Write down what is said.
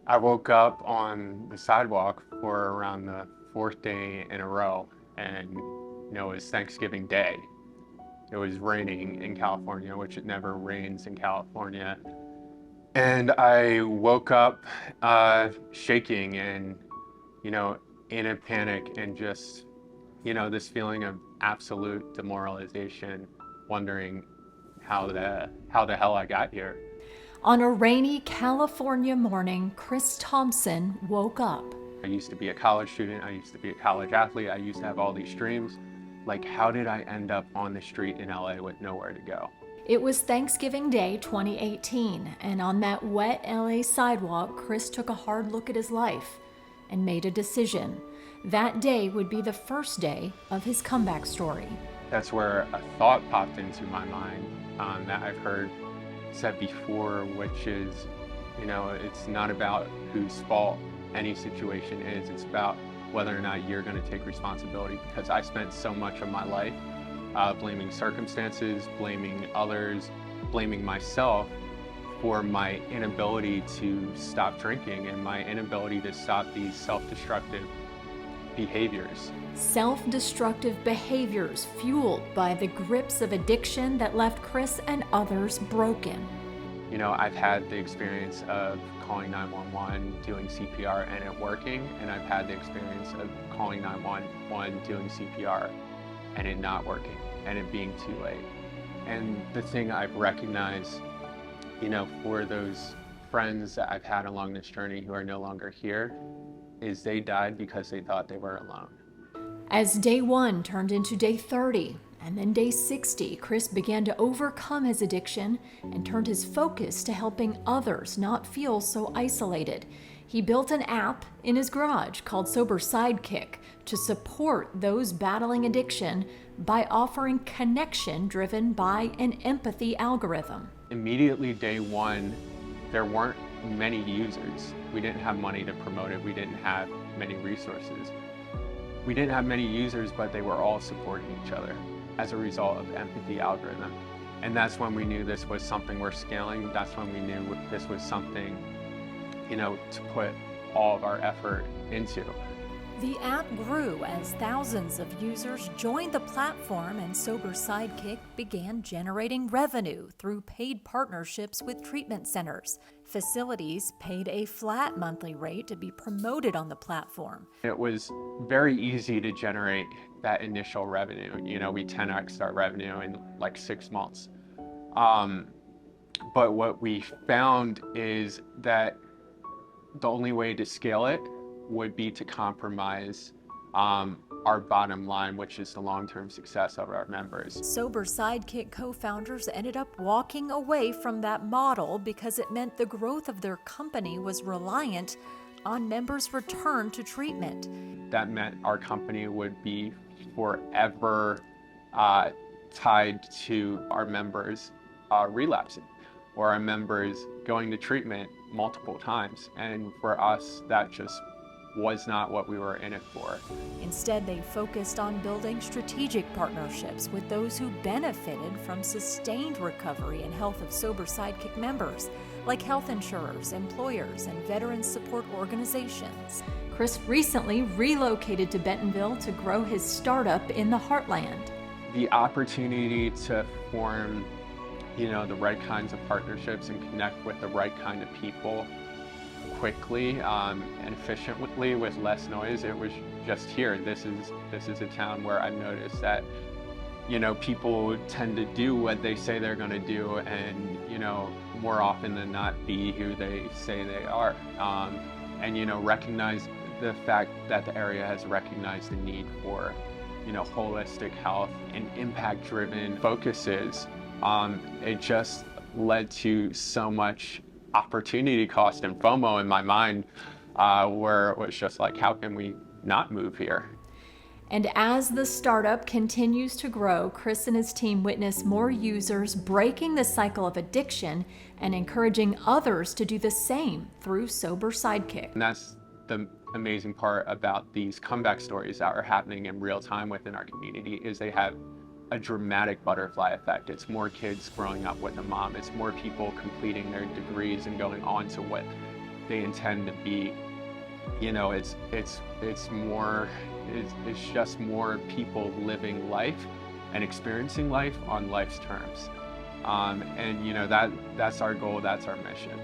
I woke up on the sidewalk for around the fourth day in a row, and it was Thanksgiving Day. It was raining in California, which it never rains in California. And I woke up shaking and, you know, in a panic and just, this feeling of absolute demoralization, wondering how the hell I got here. On a rainy California morning, Chris Thompson woke up. I used to be a college student. I used to be a college athlete. I used to have all these dreams. Like, how did I end up on the street in LA with nowhere to go? It was Thanksgiving Day 2018, and on that wet LA sidewalk, Chris took a hard look at his life and made a decision. That day would be the first day of his comeback story. That's where a thought popped into my mind that I've heard said before, which is, it's not about whose fault any situation is. It's about whether or not you're going to take responsibility, because I spent so much of my life blaming circumstances, blaming others, blaming myself for my inability to stop drinking and my inability to stop these self-destructive behaviors. Self-destructive behaviors fueled by the grips of addiction that left Chris and others broken. I've had the experience of calling 911, doing CPR, and it working, and I've had the experience of calling 911, doing CPR, and it not working, and it being too late. And the thing I've recognized, for those friends that I've had along this journey who are no longer here, is they died because they thought they were alone. As day 1 turned into day 30, and then day 60, Chris began to overcome his addiction and turned his focus to helping others not feel so isolated. He built an app in his garage called Sober Sidekick to support those battling addiction by offering connection driven by an empathy algorithm. Immediately day 1, there weren't many users. We didn't have money to promote it. We didn't have many resources. We didn't have many users, but they were all supporting each other as a result of the empathy algorithm. And that's when we knew this was something we're scaling. That's when we knew this was something, to put all of our effort into. The app grew as thousands of users joined the platform, and Sober Sidekick began generating revenue through paid partnerships with treatment centers. Facilities paid a flat monthly rate to be promoted on the platform. It was very easy to generate that initial revenue. We 10x'd our revenue in like 6 months. But what we found is that the only way to scale it would be to compromise our bottom line, which is the long-term success of our members. Sober Sidekick co-founders ended up walking away from that model because it meant the growth of their company was reliant on members' return to treatment. That meant our company would be forever tied to our members relapsing, or our members going to treatment multiple times. And for us, that just was not what we were in it for. Instead, they focused on building strategic partnerships with those who benefited from sustained recovery and health of Sober Sidekick members, like health insurers, employers, and veteran support organizations. Chris recently relocated to Bentonville to grow his startup in the Heartland. The opportunity to form, the right kinds of partnerships and connect with the right kind of people quickly and efficiently with less noise. It was just here. This is a town where I've noticed that, people tend to do what they say they're going to do, and, more often than not be who they say they are. And, recognize the fact that the area has recognized the need for, holistic health and impact-driven focuses. It just led to so much opportunity cost and FOMO in my mind, where it was just like, how can we not move here? And as the startup continues to grow, Chris and his team witness more users breaking the cycle of addiction and encouraging others to do the same through Sober Sidekick. And that's the amazing part about these comeback stories that are happening in real time within our community, is they have a dramatic butterfly effect. It's more kids growing up with a mom. It's more people completing their degrees and going on to what they intend to be. You know, it's just more people living life and experiencing life on life's terms. And you know, that's our goal, that's our mission.